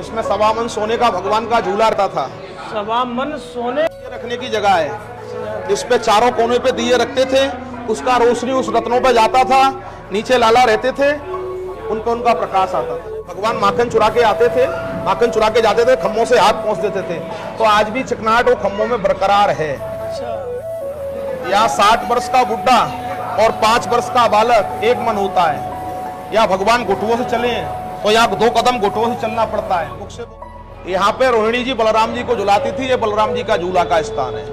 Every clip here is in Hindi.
इसमें 1.25 मन सोने का भगवान का झूला रहता था। 1.25 मन सोने रखने की जगह है, इस पे चारों कोने पे दिए रखते थे, उसका रोशनी उस रत्नों पे जाता था, नीचे लाला रहते थे, उन पे उनका प्रकाश आता था। भगवान माखन चुरा के आते थे, माखन चुरा के जाते थे, खम्भों से हाथ पहुंच देते थे, तो आज भी चिकनाहट वो खम्भों में बरकरार है। यहाँ 60 वर्ष का बुढ़ा और 5 वर्ष का बालक एक मन होता है। या भगवान घुटुओं से चले तो यहाँ 2 कदम घुटुओं से चलना पड़ता है। यहाँ पे रोहिणी जी बलराम जी को झुलाती थी, ये बलराम जी का झूला का स्थान है।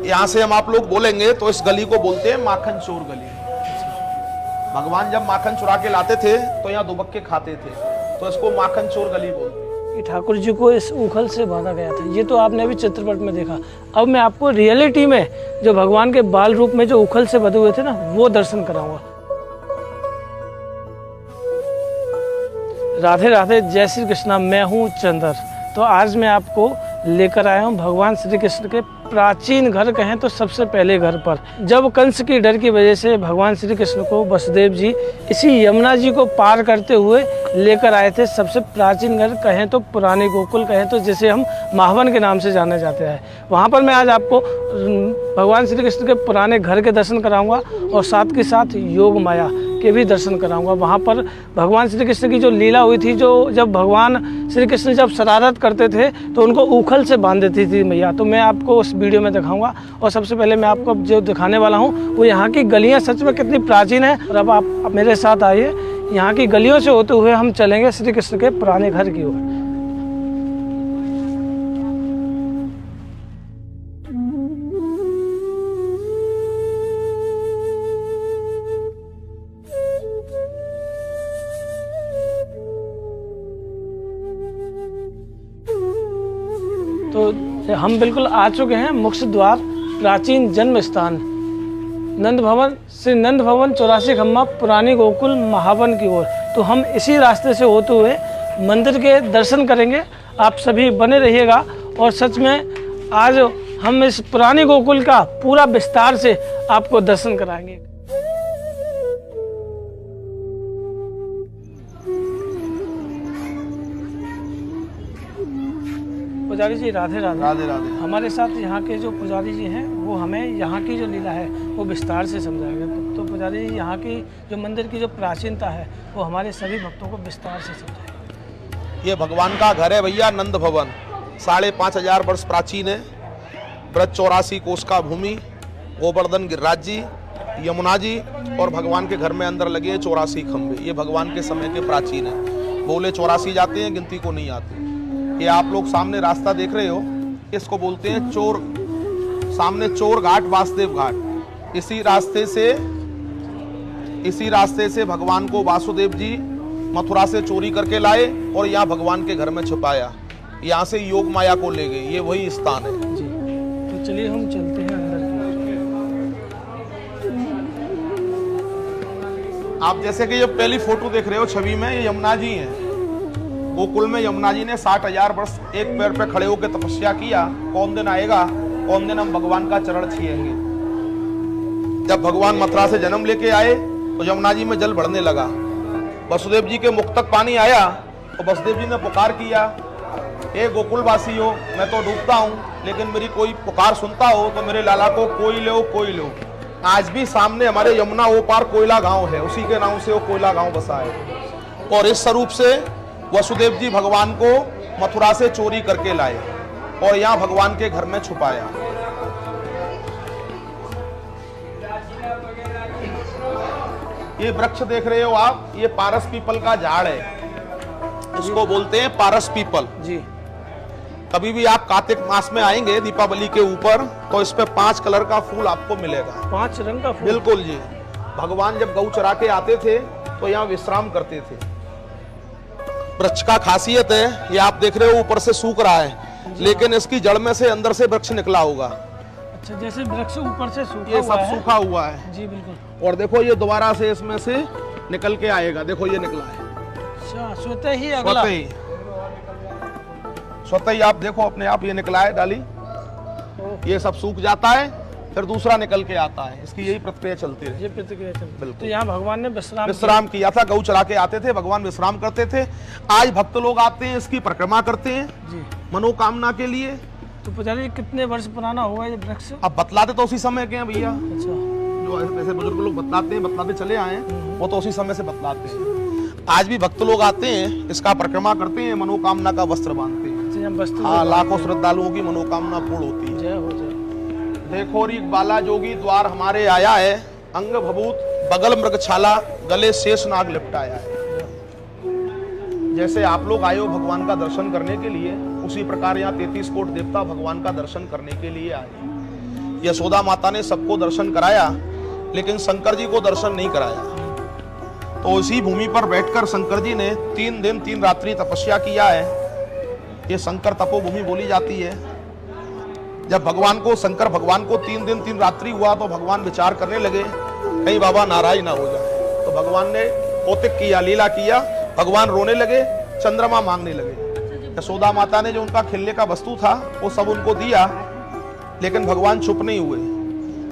यहाँ से हम आप लोग बोलेंगे तो इस गली को बोलते हैं माखन चोर गली। भगवान जब माखन चुरा के लाते थे तो यहाँ दुबक्के खाते थे, तो इसको माखन चोर गली बोलते हैं। ठाकुर जी को इस उखल से बांधा गया था, ये तो आपने अभी चित्रपट में देखा। अब मैं आपको रियलिटी में जो भगवान के बाल रूप में जो उखल से बंधे हुए थे ना, वो दर्शन कराऊंगा। राधे राधे, जय श्री कृष्णा। मैं हूँ चंदर। तो आज मैं आपको लेकर आया हूँ भगवान श्री कृष्ण के प्राचीन घर, कहें तो सबसे पहले घर पर। जब कंस की डर की वजह से भगवान श्री कृष्ण को वसुदेव जी इसी यमुना जी को पार करते हुए लेकर आए थे सबसे प्राचीन घर, कहें तो पुराने गोकुल, कहें तो जिसे हम माहवन के नाम से जाने जाते हैं। वहाँ पर मैं आज आपको भगवान श्री कृष्ण के पुराने घर के दर्शन कराऊंगा और साथ के साथ योग माया के भी दर्शन कराऊंगा। वहाँ पर भगवान श्री कृष्ण की जो लीला हुई थी, जो जब भगवान श्री कृष्ण जब शरारत करते थे तो उनको उखल से बांध देती थी मैया, तो मैं आपको उस वीडियो में दिखाऊंगा। और सबसे पहले मैं आपको जो दिखाने वाला हूँ वो यहाँ की गलियाँ सच में कितनी प्राचीन है। और अब आप मेरे साथ आइए, यहाँ की गलियों से होते हुए हम चलेंगे श्री कृष्ण के पुराने घर की ओर। तो हम बिल्कुल आ चुके हैं मुख्य द्वार, प्राचीन जन्म स्थान नंद भवन, श्री नंद भवन 84 खम्मा पुरानी गोकुल महावन की ओर। तो हम इसी रास्ते से होते हुए मंदिर के दर्शन करेंगे। आप सभी बने रहिएगा। और सच में आज हम इस पुरानी गोकुल का पूरा विस्तार से आपको दर्शन कराएंगे। पुजारी जी राधे राधे। राधे राधे। हमारे साथ यहाँ के जो पुजारी जी हैं वो हमें यहाँ की जो लीला है वो विस्तार से समझाएंगे। तो पुजारी जी, यहाँ की जो मंदिर की जो प्राचीनता है वो हमारे सभी भक्तों को विस्तार से समझाएंगे। ये भगवान का घर है भैया, नंद भवन 5,500 वर्ष प्राचीन है। ब्रज 84 कोस का भूमि, गोवर्धन गिरिराज जी, यमुना जी और भगवान के घर में अंदर लगे 84 खंभे। ये भगवान के समय के प्राचीन है। बोले 84 जाते हैं, गिनती को नहीं आती। ये आप लोग सामने रास्ता देख रहे हो, इसको बोलते हैं चोर, सामने चोर घाट, वासुदेव घाट। इसी रास्ते से भगवान को वासुदेव जी मथुरा से चोरी करके लाए और यहाँ भगवान के घर में छुपाया। यहाँ से योग माया को ले गए। ये वही स्थान है जी। तो चलिए हम चलते हैं अंदर की। आप जैसे कि ये पहली फोटो देख रहे हो छवि में, ये यमुना जी हैं। गोकुल में यमुना जी ने 60,000 वर्ष एक पैर पे खड़े होकर तपस्या किया। कौन दिन आएगा, कौन दिन हम भगवान का चरण छुएंगे। जब भगवान मथुरा से जन्म लेके आए तो यमुना जी में जल बढ़ने लगा। वसुदेव जी के मुख तक पानी आया तो वसुदेव जी ने पुकार किया, हे गोकुल वासी हो, मैं तो डूबता हूँ, लेकिन मेरी कोई पुकार सुनता हो तो मेरे लाला को कोई लो, कोई लो। आज भी सामने हमारे यमुना वो पार कोयला गांव है, उसी के नाम से वो कोयला गांव बसा है। और इस स्वरूप से वसुदेव जी भगवान को मथुरा से चोरी करके लाए और यहाँ भगवान के घर में छुपाया। ये वृक्ष देख रहे हो आप, ये पारस पीपल का झाड़ है, इसको बोलते हैं पारस पीपल जी। कभी भी आप कार्तिक मास में आएंगे दीपावली के ऊपर तो इस पे 5 कलर का फूल आपको मिलेगा। 5 रंग का फूल? बिल्कुल जी। भगवान जब गौ चरा के आते थे तो यहाँ विश्राम करते थे। वृक्ष का खासियत है, ये आप देख रहे हो ऊपर से सूख रहा है, लेकिन इसकी जड़ में से अंदर से वृक्ष निकला होगा। अच्छा, जैसे वृक्ष ऊपर से सूखा ये हुआ सब है। सूखा हुआ है जी बिल्कुल। और देखो ये दोबारा से इसमें से निकल के आएगा। देखो ये निकला है। अच्छा, स्वतः ही अगला? स्वतः ही आप देखो अपने आप ये निकला है डाली। ये सब सूख जाता है, फिर दूसरा निकल के आता है। इसकी यही प्रक्रिया चलती रही। ये प्रतिक्रिया चलती है। बिल्कुल। तो यहाँ भगवान ने विश्राम किया था, गऊ चरा के आते थे, भगवान विश्राम करते थे। आज भक्त लोग आते हैं, इसकी परिक्रमा करते हैं जी। मनोकामना के लिए। तो पुजारी जी कितने वर्ष पुराना हुआ है ये वृक्ष? अब बतलाते तो उसी समय के हैं भैया, अच्छा। जो ऐसे बुजुर्ग लोग बतलाते चले आए हैं, वो तो उसी समय से बतलाते हैं। आज भी भक्त लोग आते हैं, इसका परिक्रमा करते हैं, मनोकामना का वस्त्र बांधते हैं। हाँ, लाखों श्रद्धालुओं की मनोकामना पूर्ण होती है। जय हो जय। देखो री बाला जोगी द्वार हमारे आया है, अंग भभूत बगल मृगछाला, गले शेष नाग लिपटाया है। जैसे आप लोग आए हो भगवान का दर्शन करने के लिए, उसी प्रकार यहाँ 33 कोट देवता भगवान का दर्शन करने के लिए आए। यशोदा माता ने सबको दर्शन कराया, लेकिन शंकर जी को दर्शन नहीं कराया। तो इसी भूमि पर बैठकर शंकर जी ने 3 दिन 3 रात्रि तपस्या किया है। ये शंकर तपोभूमि बोली जाती है। जब शंकर भगवान को 3 दिन 3 रात्रि हुआ, तो भगवान विचार करने लगे कहीं बाबा नाराज ना हो जाए। तो भगवान ने कौतिक किया, लीला किया, भगवान रोने लगे, चंद्रमा मांगने लगे। यशोदा माता ने जो उनका खिलने का वस्तु था वो सब उनको दिया, लेकिन भगवान चुप नहीं हुए।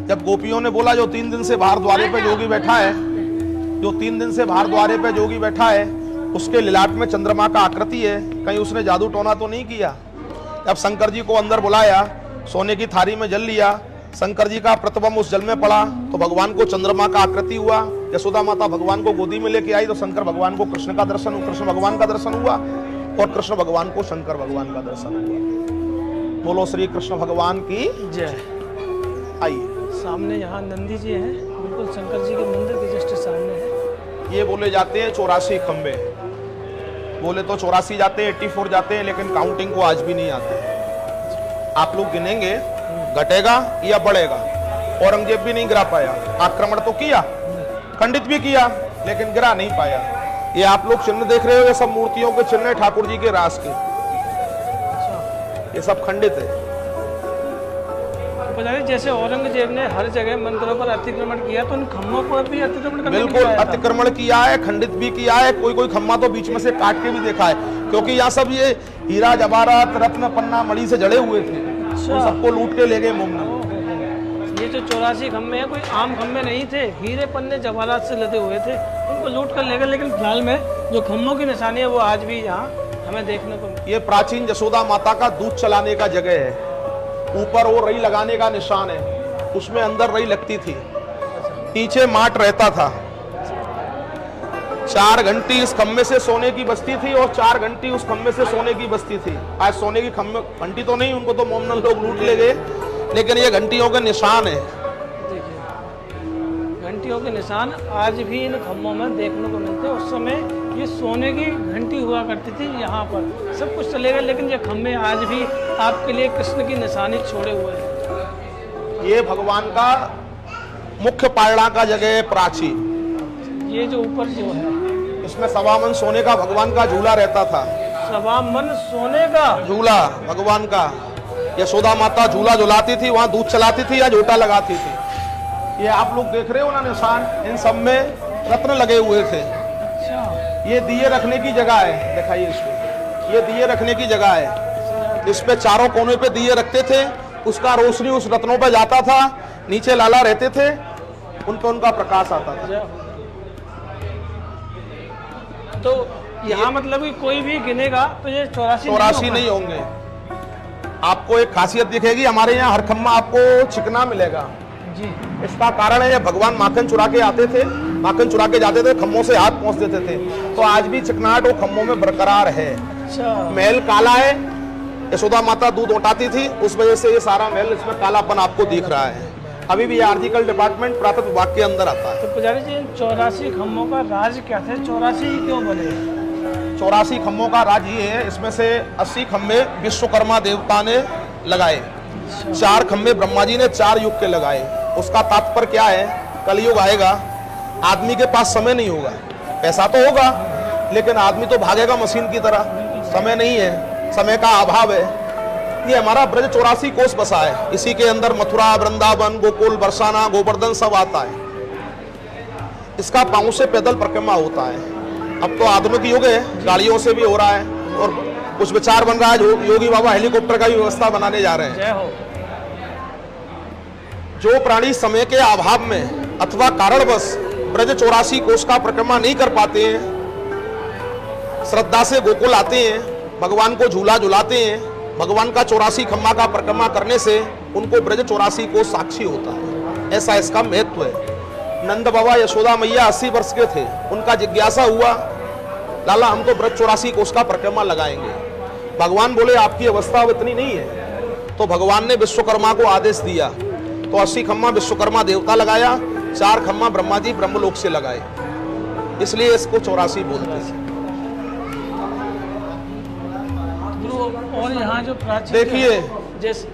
जब गोपियों ने बोला जो 3 दिन से बाहर द्वारे पे जोगी बैठा है, जो 3 दिन से बाहर द्वारे पे जोगी बैठा है, उसके लिलाट में चंद्रमा का आकृति है, कहीं उसने जादू टोना तो नहीं किया। जब शंकर जी को अंदर बुलाया, सोने की थाली में जल लिया, शंकर जी का प्रतिबिंब उस जल में पड़ा, तो भगवान को चंद्रमा का आकृति हुआ। यशोदा माता भगवान को गोदी में लेके आई, तो शंकर भगवान को कृष्ण भगवान का दर्शन हुआ, और कृष्ण भगवान को शंकर भगवान का दर्शन हुआ। बोलो श्री कृष्ण भगवान की जय। आइए, सामने यहाँ नंदी जी हैं, बिल्कुल शंकर जी के मंदिर के जस्ट सामने है। ये बोले जाते हैं 84 खंबे। बोले तो 84 जाते हैं, 84 जाते हैं, लेकिन काउंटिंग को आज भी नहीं आते। आप लोग गिनेंगे, घटेगा या बढ़ेगा। औरंगजेब भी नहीं गिरा पाया, आक्रमण तो किया, खंडित भी किया, लेकिन गिरा नहीं पाया। ये आप लोग चिन्ह देख रहे हो, ये सब मूर्तियों के चिन्ह है ठाकुर जी के रास के। ये सब खंडित है। जैसे औरंगजेब ने हर जगह मंदिरों पर अतिक्रमण किया, तो उन खम्भों पर भी अतिक्रमण करने बिल्कुल अतिक्रमण किया है, खंडित भी किया है। कोई खम्भा तो बीच में से काट के भी देखा है, क्योंकि यहाँ सब ये हीरा जवाहरात रत्न पन्ना मणि से जड़े हुए थे। तो सबको लूट के ले गए मुगल। ये जो 84 खम्भे हैं, कोई आम खम्भे नहीं थे, हीरे पन्ने जवाहरात से लदे हुए थे, उनको लूट कर ले गए। लेकिन फिलहाल में जो खम्भों की निशानी है वो आज भी यहाँ हमें देखने को। ये प्राचीन यशोदा माता का दूध चलाने का जगह है। ऊपर वो रई लगाने का निशान है, उसमें अंदर रई लगती थी, पीछे माट रहता था। 4 घंटी इस खम्भे से सोने की बस्ती थी, और 4 घंटी उस खम्भे से सोने की बस्ती थी। आज सोने की घंटी तो नहीं, उनको तो मोमनन लोग लूट ले गए, लेकिन ये घंटियों के निशान है। देखिए, घंटियों के निशान आज भी इन खम्भों में देखने को मिलते हैं। उस समय ये सोने की घंटी हुआ करती थी। यहाँ पर सब कुछ चले गए, लेकिन ये खम्भे आज भी आपके लिए कृष्ण की निशानी छोड़े हुए हैं। ये भगवान का मुख्य पालना का जगह है प्राचीन। ये जो ऊपर जो है, इसमें 1.25 मन सोने का भगवान का झूला रहता था। 1.25 मन सोने का झूला भगवान का। यशोदा माता झूला झुलाती थी, वहां दूध चलाती थी या झोटा लगाती थी। ये आप लोग देख रहे हो ना निशान, इन सब में रत्न लगे हुए थे। ये दिए रखने की जगह है, दिखाइए इसमें, ये दिए रखने की जगह है। इस पे चारों कोने पे दिए रखते थे, उसका रोशनी उस रत्नों पे जाता था, नीचे लाला रहते थे, उन पे उनका प्रकाश आता था। तो यहाँ मतलब कि कोई भी गिनेगा तो ये 84 नहीं होंगे। आपको एक खासियत दिखेगी, हमारे यहाँ हर खम्मा आपको चिकना मिलेगा जी। इसका कारण है, भगवान माखन चुरा के आते थे, माखन चुरा के जाते थे, खम्भों से हाथ पहुंच देते थे, तो आज भी चिकनाहट वो खम्भों में बरकरार है। महल काला है, यशोदा माता दूध उठाती थी, उस वजह से ये सारा महल इसमें कालापन आपको दिख रहा है। अभी भी आर्टिकल डिपार्टमेंट पुरातत्व विभाग के अंदर आता है। तो पुजारी जी, 84 खम्भों का राज क्या थे? 84 क्यों बने? 84 खम्भों का राज ये है, इसमें से 80 खम्भे विश्वकर्मा देवता ने लगाए, 4 खम्भे ब्रह्मा जी ने 4 युग के लगाए। उसका तात्पर्य क्या है? कलयुग आएगा, आदमी के पास समय नहीं होगा, पैसा तो होगा, लेकिन आदमी तो भागेगा मशीन की तरह, समय नहीं है, समय का अभाव है। ये हमारा ब्रज 84 कोस बसा है, इसी के अंदर मथुरा, वृंदावन, गोकुल, बरसाना, गोवर्धन सब आता है। इसका पांव से पैदल परिक्रमा होता है। अब तो आधुनिक युग है, गाड़ियों से भी हो रहा है, और कुछ विचार बन रहा है, योगी बाबा हेलीकॉप्टर का भी व्यवस्था बनाने जा रहे हैं। जय हो। जो प्राणी समय के अभाव में अथवा कारणवश ब्रज 84 कोष का परिक्रमा नहीं कर पाते हैं, श्रद्धा से गोकुल आते हैं, भगवान को झूला झुलाते हैं, भगवान का 84 खम्मा का परिक्रमा करने से उनको ब्रज 84 कोष साक्षी होता है। ऐसा इसका महत्व है। नंद बाबा यशोदा मैया 80 वर्ष के थे, उनका जिज्ञासा हुआ, लाला हम तो ब्रज 84 कोष का परिक्रमा लगाएंगे। भगवान बोले आपकी अवस्था अब इतनी नहीं है। तो भगवान ने विश्वकर्मा को आदेश दिया, तो 80 खम्मा विश्वकर्मा देवता लगाया, 4 खम्मा ब्रह्मा जी ब्रह्मलोक से लगाए, इसलिए इसको 84 बोलते हैं। और यहाँ जो प्राचीन देखिए, जैसे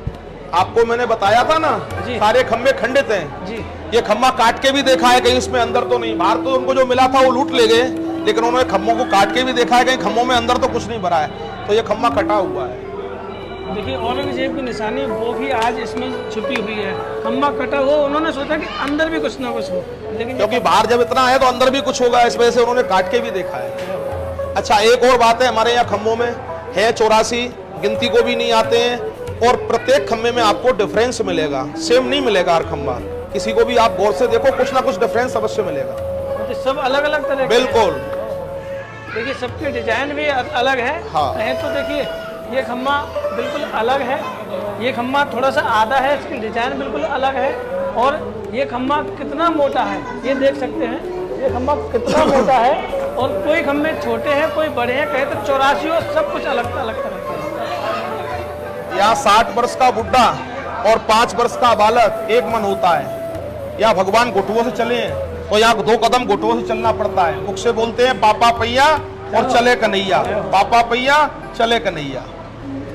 आपको मैंने बताया था ना, सारे खम्भे खंडित हैं जी। ये खम्मा काट के भी देखा है, कहीं इसमें अंदर तो नहीं, बाहर तो उनको जो मिला था वो लूट ले गए, लेकिन उन्होंने खम्भों को काट के भी देखा है, कहीं खम्भों में अंदर तो कुछ नहीं भरा है, तो ये खम्मा कटा हुआ है। देखिए औरंगजेब की निशानी वो भी आज इसमें छुपी हुई है। खम्भा कटा हो, उन्होंने सोचा कि अंदर भी कुछ ना कुछ हो, लेकिन क्योंकि बाहर जब इतना है तो अंदर भी कुछ होगा, इस वजह से उन्होंने काट के भी देखा है। अच्छा, एक और बात है, हमारे यहाँ खम्भों में है 84, गिनती को भी नहीं आते हैं, और प्रत्येक खम्भे में आपको डिफरेंस मिलेगा, सेम नहीं मिलेगा हर खम्भा। किसी को भी आप गौर से देखो, कुछ ना कुछ डिफरेंस अवश्य मिलेगा। तो सब अलग अलग तरह के बिल्कुल। देखिए सबके डिजाइन भी अलग है। हाँ। कहें तो देखिए ये खम्भा बिल्कुल अलग है, ये खम्भा थोड़ा सा आधा है, इसकी डिजाइन बिल्कुल अलग है, और ये खम्भा कितना मोटा है ये देख सकते हैं। ये खम्भा कितना मोटा है, और कोई खम्भे छोटे हैं, कोई बड़े हैं, कहे तो 84 और सब कुछ अलग अलग तरह के हैं। यहाँ 60 वर्ष का बुढ़ा और 5 वर्ष का बालक एक मन होता है। या भगवान घुटुओं से चले तो यहाँ 2 कदम घुटुओं से चलना पड़ता है। मुख से बोलते हैं पापा पैया और चले कन्हैया, पापा पैया चले कन्हैया।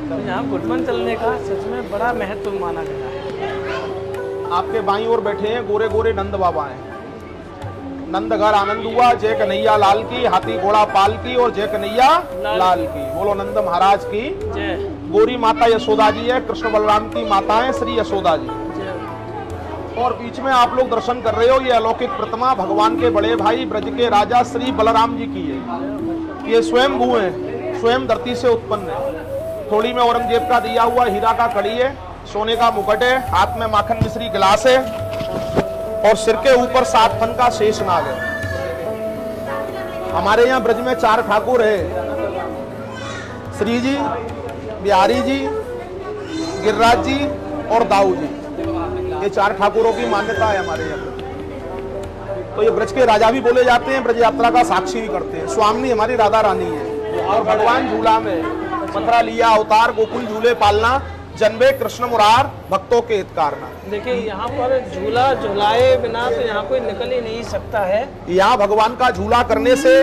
तो यहाँ घुटमन चलने का सच में बड़ा महत्व माना गया है। आपके बाईं ओर बैठे हैं गोरे गोरे नंद बाबा हैं। नंद घर आनंद हुआ, जय कन्हैया लाल की, हाथी घोड़ा पाल की, और जय कन्हैया लाल की। बोलो नंद महाराज की जय। गोरी माता यशोदा जी है, कृष्ण बलराम की माता है श्री यशोदा जी। और बीच में आप लोग दर्शन कर रहे हो, ये अलौकिक प्रतिमा भगवान के बड़े भाई ब्रज के राजा श्री बलराम जी की है। ये स्वयं भू है, स्वयं धरती से उत्पन्न है। थोड़ी में औरंगजेब का दिया हुआ हीरा का कड़ी है, सोने का मुकुट है, हाथ में माखन मिश्री गिलास है, और सिर के ऊपर 7 फन का शेष नाग है। हमारे यहाँ ब्रज में 4 ठाकुर है, श्री जी, बिहारी जी, गिरिराज जी और दाऊ जी। ये 4 ठाकुरों की मान्यता है हमारे यहाँ। तो ये ब्रज के राजा भी बोले जाते हैं, ब्रज यात्रा का साक्षी भी करते हैं। स्वामी हमारी राधा रानी है, और भगवान झूला में मथुरा लिया अवतार, गोकुल झूले पालना, जन्मे कृष्ण मुरार भक्तों के हित कारना। देखिए यहाँ पर झूला झुलाए बिना तो यहाँ कोई निकल ही नहीं सकता है। यहाँ भगवान का झूला करने से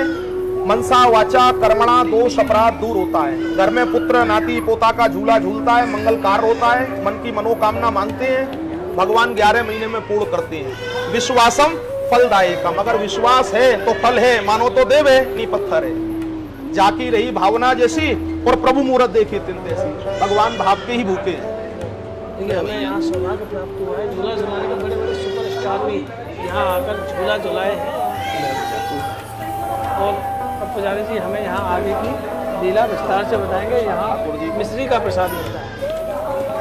मनसा वाचा कर्मणा दोष अपराध दूर होता है। घर में पुत्र नाती पोता का झूला झूलता है, मंगल कार्य होता है, मन की मनोकामना मांगते हैं, भगवान 11 महीने में पूर्ण करते हैं। विश्वासम फलदायकम, अगर विश्वास है तो फल है, मानो तो देवे नहीं पत्थर है। जाकी रही भावना जैसी और प्रभु मुहूर्त देखी तिन जैसी। भगवान भाव के ही भूखे हैं। देखिए हमें यहाँ सौभाग्य प्राप्त हुआ है, झूला झुलाने के बड़े बड़े सुपरस्टार भी यहाँ आकर झूला झुलाए हैं। और अब पुजारी जी हमें यहाँ आगे की लीला विस्तार से बताएंगे। यहाँ मिश्री का प्रसाद मिलता है।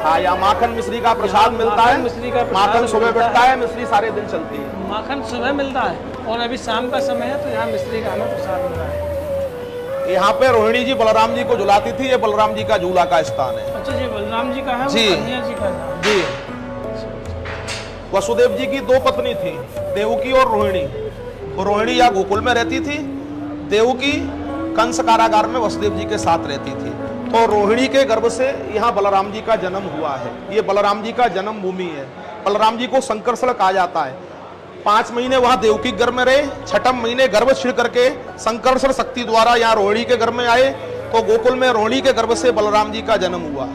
हाँ, यहाँ माखन मिश्री का प्रसाद मिलता है। मिश्री का माखन सुबह बैठता है, मिश्री सारे दिन चलती है। माखन सुबह मिलता है, और अभी शाम का समय है तो यहाँ मिश्री का हमें प्रसाद मिल रहा है। यहाँ पे रोहिणी जी बलराम जी को झुलाती थी, ये बलराम जी का झूला का स्थान है। अच्छा जी, बलराम जी का है, जी। वो कन्हैया जी का है। जी। वसुदेव जी की 2 पत्नी थी, देवकी और रोहिणी। रोहिणी या गोकुल में रहती थी, देवकी कंस कारागार में वसुदेव जी के साथ रहती थी। तो रोहिणी के गर्भ से यहाँ बलराम जी का जन्म हुआ है। ये बलराम जी का जन्म भूमि है। बलराम जी को संकर्षण कहा जाता है। 5 महीने वहां देवकी के गर्भ में रहे, 6ठम महीने गर्भ छिड़ करके संकर्षण शक्ति द्वारा यहाँ रोहिणी के गर्भ में आए। तो गोकुल में रोहिणी के गर्भ से बलराम जी का जन्म हुआ।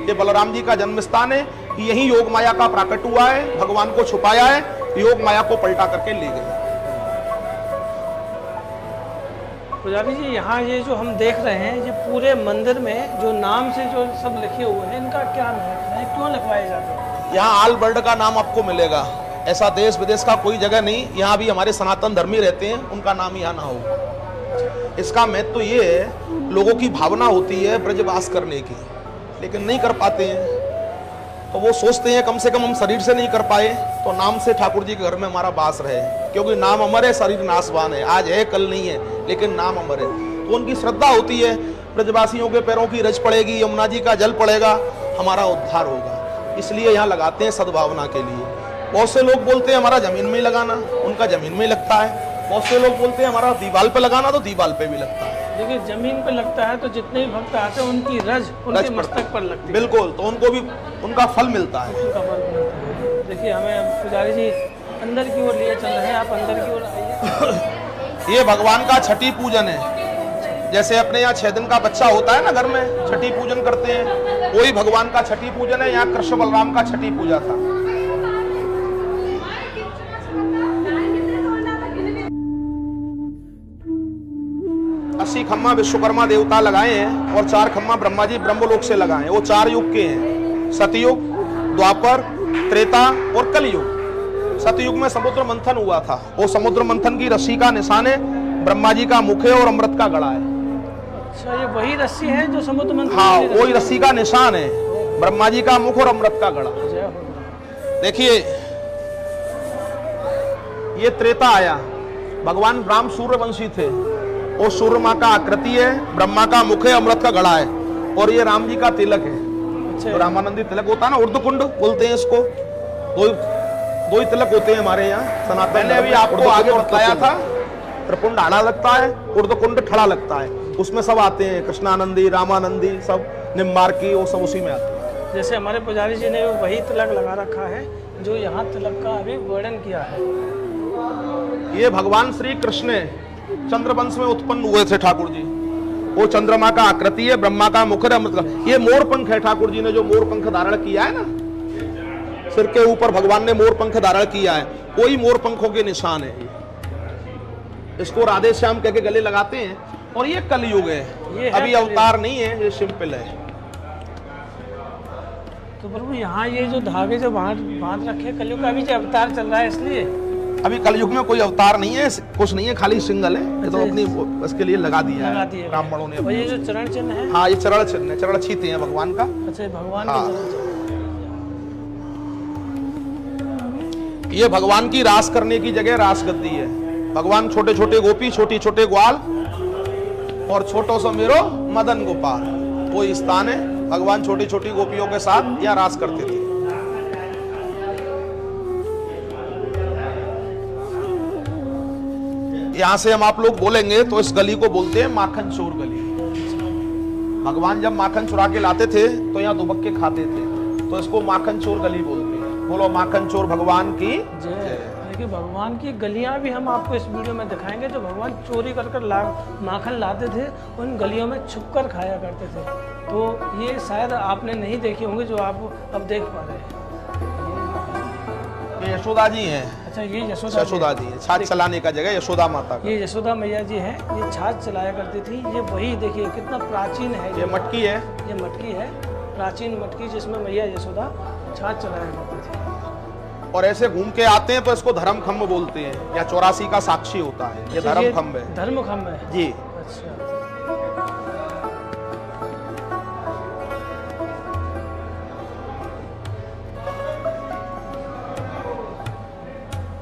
ये बलराम जी का जन्म स्थान है। यही योग माया का प्राकट हुआ है, भगवान को छुपाया है, योग माया को पलटा करके ले गए। पुजारी जी यहाँ ये जो हम देख रहे हैं, ये पूरे मंदिर में जो नाम से जो सब लिखे हुए हैं, इनका क्या महत्व है, क्यों लिखवाए जाते हैं? यहाँ ऑल वर्ल्ड का नाम आपको मिलेगा, ऐसा देश विदेश का कोई जगह नहीं। यहाँ भी हमारे सनातन धर्मी रहते हैं, उनका नाम यहाँ ना हो। इसका महत्व ये है, लोगों की भावना होती है ब्रजवास करने की, लेकिन नहीं कर पाते हैं। तो वो सोचते हैं कम से कम हम शरीर से नहीं कर पाए तो नाम से ठाकुर जी के घर में हमारा वास रहे, क्योंकि नाम अमर है, शरीर नाशवान है, आज है कल नहीं है, लेकिन नाम अमर है। तो उनकी श्रद्धा होती है ब्रजवासियों के पैरों की रज पड़ेगी, यमुना जी का जल पड़ेगा, हमारा उद्धार होगा, इसलिए यहाँ लगाते हैं सद्भावना के लिए। बहुत से लोग बोलते हैं हमारा जमीन में ही लगाना, उनका जमीन में ही लगता है। बहुत से लोग बोलते हैं हमारा दीवाल पे लगाना, तो दीवाल पे भी लगता है। देखिए जमीन पे लगता है तो जितने भी भक्त आते हैं उनकी रज उनके मस्तक पर लगती है। बिल्कुल, तो उनको भी उनका फल मिलता है। उनका फल मिलता है। देखिए हमें पुजारी जी अंदर की ओर लिए चल रहे हैं, आप अंदर की ओर आइए। ये भगवान का छठी पूजन है। जैसे अपने यहाँ 6 दिन का बच्चा होता है ना घर में, छठी पूजन करते हैं, वही भगवान का छठी पूजन है। यहाँ कृष्ण बलराम का छठी पूजा था। अस्सी खम्मा विश्वकर्मा देवता लगाए हैं और 4 खम्मा ब्रह्मा जी ब्रह्मलोक से लगाए हैं। वो 4 युग के हैं, सतयुग, द्वापर, त्रेता और कलयुग। सतयुग में समुद्र मंथन हुआ था, वो समुद्र मंथन की रस्सी का निशान है, ब्रह्मा जी का मुख है और अमृत का गड़ा है। अच्छा, ये वही रस्सी है जो समुद्र मंथन? हाँ, वही रस्सी का निशान है, ब्रह्मा जी का मुख और अमृत का गड़ा। देखिए ये त्रेता आया, भगवान राम सूर्यवंशी थे, वो सूर्य माँ का आकृति है, ब्रह्मा का मुख है, अमृत का गड़ा है, और ये राम जी का तिलक है। अच्छा। रामानंदी तिलक होता है ना, उर्दकुंड बोलते हैं इसको। दो ही तिलक होते हैं हमारे यहाँ सनातन। मैंने अभी आपको आगे बताया था, त्रिपुंड आड़ा लगता है, उर्दकुंड ठड़ा लगता है, उसमें सब आते हैं, कृष्णानंदी, रामानंदी, सब निम्बार्की, वो सब उसी में आते हैं। जैसे हमारे पुजारी जी ने वही तिलक लगा रखा है जो यहाँ तिलक का अभी वर्णन किया है। ये भगवान श्री कृष्ण चंद्रवंश में उत्पन्न हुए थे ठाकुर जी। वो चंद्रमा का आकृति है, ब्रह्मा का मुख है, अमृत का। ये मोर पंख है, ठाकुर जी ने जो मोर पंख धारण किया है ना, सिर के ऊपर भगवान ने मोर पंख धारण किया है, कोई मोर पंखों के निशान है। इसको राधे श्याम कह के गले लगाते हैं। और ये कलयुग है, अभी अवतार नहीं है, ये सिंपल है। तो प्रभु यहाँ ये जो धागे जो बांध रखे, कलयुग का अभी जो अवतार चल रहा है, इसलिए अभी कलयुग में कोई अवतार नहीं है, कुछ नहीं है, खाली सिंगल है। ये तो अपनी इसके लिए लगा दिया है ब्राह्मणों ने। और ये जो चरण चिन्ह है, हाँ, ये चरण चिन्ह है, चरण छीते हैं भगवान का। अच्छा, भगवान हाँ। के चरण। ये भगवान की रास करने की जगह रास गद्दी है। भगवान छोटे छोटे गोपी, छोटी छोटे ग्वाल और छोटो सो मेरो मदन गोपाल, वो स्थान है। भगवान छोटी छोटी गोपियों के साथ यहाँ रास करते थे। यहाँ से हम आप लोग बोलेंगे तो इस गली को बोलते हैं माखन चोर गली। भगवान जब माखन चुरा के लाते थे तो यहाँ दुबक के खाते थे, तो इसको माखन चोर गली बोलते हैं। बोलो माखन चोर भगवान की जय। देखिए भगवान की गलियां भी हम आपको इस वीडियो में दिखाएंगे, जो भगवान चोरी कर माखन लाते थे, उन गलियों में छुपकर खाया करते थे। तो ये शायद आपने नहीं देखी होंगी, जो आप अब देख पा रहे हैं। ये यशोदा जी हैं। अच्छा, ये यशोदा जी है। छाछ चलाने का जगह यशोदा माता का। ये यशोदा मैया जी हैं, ये छाछ चलाया करती थी। ये वही देखिए कितना प्राचीन है। ये मटकी है, ये मटकी है, प्राचीन मटकी, जिसमें मैया यशोदा छाछ चलाया करती थी। और ऐसे घूम के आते हैं तो इसको धर्म खम्भ बोलते हैं, या 84 का साक्षी होता है। ये धर्म खम्भ है। धर्म खम्भ है जी। अच्छा।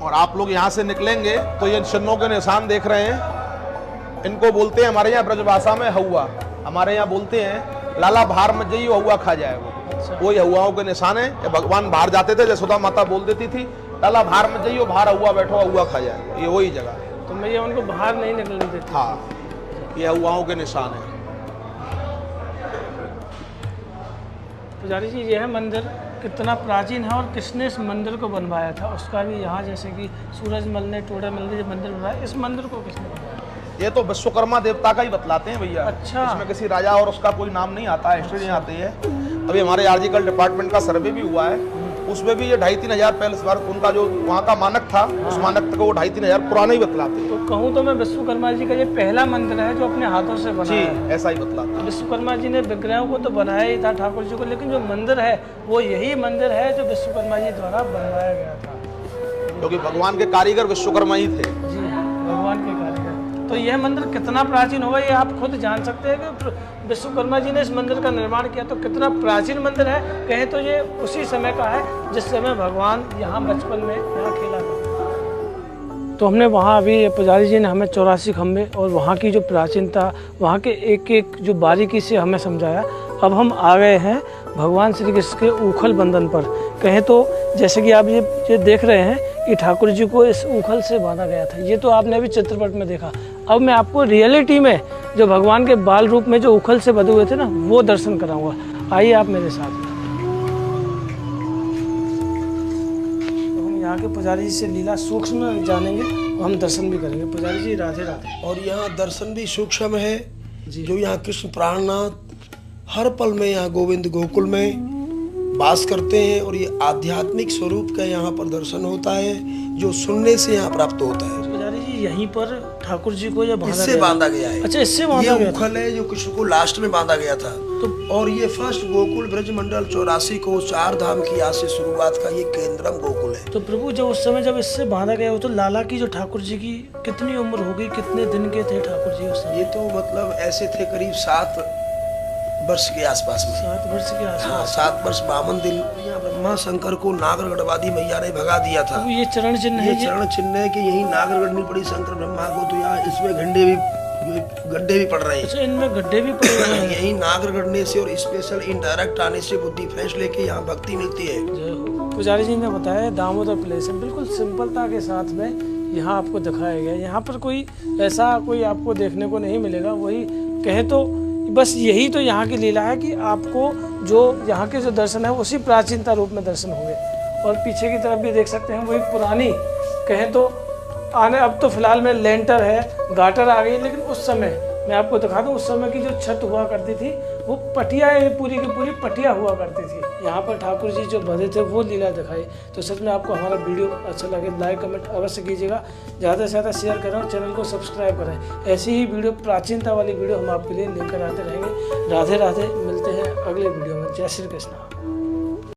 और आप लोग यहाँ से निकलेंगे तो ये चिन्हों के निशान देख रहे हैं, इनको बोलते हैं हमारे यहाँ ब्रजभाषा में हौआ। हमारे यहाँ बोलते हैं लाला बाहर मत जाइए, हौआ खा जाएगा। अच्छा। वो हौआओं के निशान है। भगवान बाहर जाते थे, यशोदा माता बोल देती थी लाला बाहर मत जाइए, बाहर हौआ बैठो, हौआ खा जाएगा। ये वही जगह है। तो मैं उनको बाहर नहीं निकलने देती। हाँ, ये हौआओं के निशान है। पुजारी जी, ये है मंदिर, कितना प्राचीन है, और किसने इस मंदिर को बनवाया था उसका भी यहाँ, जैसे कि सूरजमल ने, टोडेमल ने मंदिर बनवाया, इस मंदिर को किसने बनवाया? ये तो विश्वकर्मा देवता का ही बतलाते हैं भैया। अच्छा। इसमें किसी राजा और उसका कोई नाम नहीं आता है, हिस्ट्री नहीं आती है। अभी हमारे आर्जिकल डिपार्टमेंट का सर्वे भी हुआ है, उसमें भी ये 2,500-3 हजार पहले बार उनका जो वहाँ का मानक था, उस मानक को वो 2,500-3 हजार पुराना ही बतलाते हैं। तो कहूँ तो मैं विश्वकर्मा जी का ये पहला मंदिर है जो अपने हाथों से बना जी, है। ऐसा ही बतलाते हैं। विश्वकर्मा जी ने विग्रहों को तो बनाया ही था ठाकुर जी को, लेकिन जो मंदिर है वो यही मंदिर है जो विश्वकर्मा जी द्वारा बनवाया गया था, क्योंकि भगवान के कारीगर विश्वकर्मा ही थे। जी, भगवान के कारीगर। तो यह मंदिर कितना प्राचीन होगा ये आप खुद जान सकते हैं कि विश्वकर्मा जी ने इस मंदिर का निर्माण किया, तो कितना प्राचीन मंदिर है। कहें तो ये उसी समय का है जिस समय भगवान यहाँ बचपन में यहाँ खेला करते। तो हमने वहाँ अभी पुजारी जी ने हमें 84 खंभे और वहाँ की जो प्राचीनता, वहाँ के एक एक जो बारीकी से हमें समझाया। अब हम आ गए हैं भगवान श्री कृष्ण के ऊखल बंधन पर। कहें तो जैसे कि आप ये देख रहे हैं कि ठाकुर जी को इस ऊखल से बांधा गया था, ये तो आपने अभी चित्रपट में देखा। अब मैं आपको रियलिटी में जो भगवान के बाल रूप में जो ऊखल से बंधे हुए थे ना, वो दर्शन कराऊंगा। आइए आप मेरे साथ। तो हम यहाँ के पुजारी जी से लीला सूक्ष्म जानेंगे और हम दर्शन भी करेंगे। पुजारी जी राधे राधे। और यहाँ दर्शन भी सूक्ष्म है जी। जो यहाँ कृष्ण प्राणनाथ हर पल में यहाँ गोविंद गोकुल में वास करते हैं और ये आध्यात्मिक स्वरूप का यहाँ पर दर्शन होता है जो सुनने से यहाँ प्राप्त होता है। पुजारी जी यहीं पर ठाकुर जी को ये इससे बांधा गया है। अच्छा, इससे बांधा ये गया था। उखल है जो कृष्ण को लास्ट में बांधा गया था। तो और ये फर्स्ट गोकुल ब्रज मंडल 84 को 4 धाम की यहाँ से शुरुआत का ये केंद्रम गोकुल है। तो प्रभु जब उस समय जब इससे बांधा गया हो तो लाला की जो ठाकुर जी की कितनी उम्र हो गई, कितने दिन के थे ठाकुर जी उस समय? ये तो मतलब ऐसे थे करीब 7 वर्ष के आसपास में। 7 वर्ष के आसपास। हाँ, 7 वर्ष 52 दिन। यहाँ ब्रह्मा शंकर को नागरगढ़वादी मैया ने भगा दिया था। तो ये चरण चिन्ह है। ये चरण चिन्ह है कि यही नागर गढ़नी पड़ी शंकर ब्रह्मा को। तो यहाँ इसमें गड्ढे भी पड़ रहे हैं। अच्छा, इनमें गड्ढे भी पड़े हुए हैं। यही नागर गढ़ने से और स्पेशल इनडायरेक्ट आने से बुद्धि फ्रेश लेके यहाँ भक्ति मिलती है। पुजारी जी ने बताया दामोदर प्लेस है, बिल्कुल सिंपलता के साथ में यहाँ आपको दिखाया गया। यहाँ पर कोई ऐसा कोई आपको देखने को नहीं मिलेगा। वही कहे तो बस यही तो यहाँ की लीला है कि आपको जो यहाँ के जो दर्शन है उसी प्राचीनता रूप में दर्शन होंगे। और पीछे की तरफ भी देख सकते हैं वही पुरानी कहें तो आने, अब तो फिलहाल में लेंटर है, गाटर आ गई, लेकिन उस समय मैं आपको दिखा दूं उस समय की जो छत हुआ करती थी वो पटिया, पूरी की पूरी पटिया हुआ करती थी। यहाँ पर ठाकुर जी जो बंधे थे वो लीला दिखाई। तो सच में आपको हमारा वीडियो अच्छा लगे लाइक कमेंट अवश्य कीजिएगा, ज़्यादा से ज़्यादा शेयर करें और चैनल को सब्सक्राइब करें। ऐसी ही वीडियो, प्राचीनता वाली वीडियो हम आपके लिए लेकर आते रहेंगे। राधे राधे, मिलते हैं अगले वीडियो में। जय श्री कृष्ण।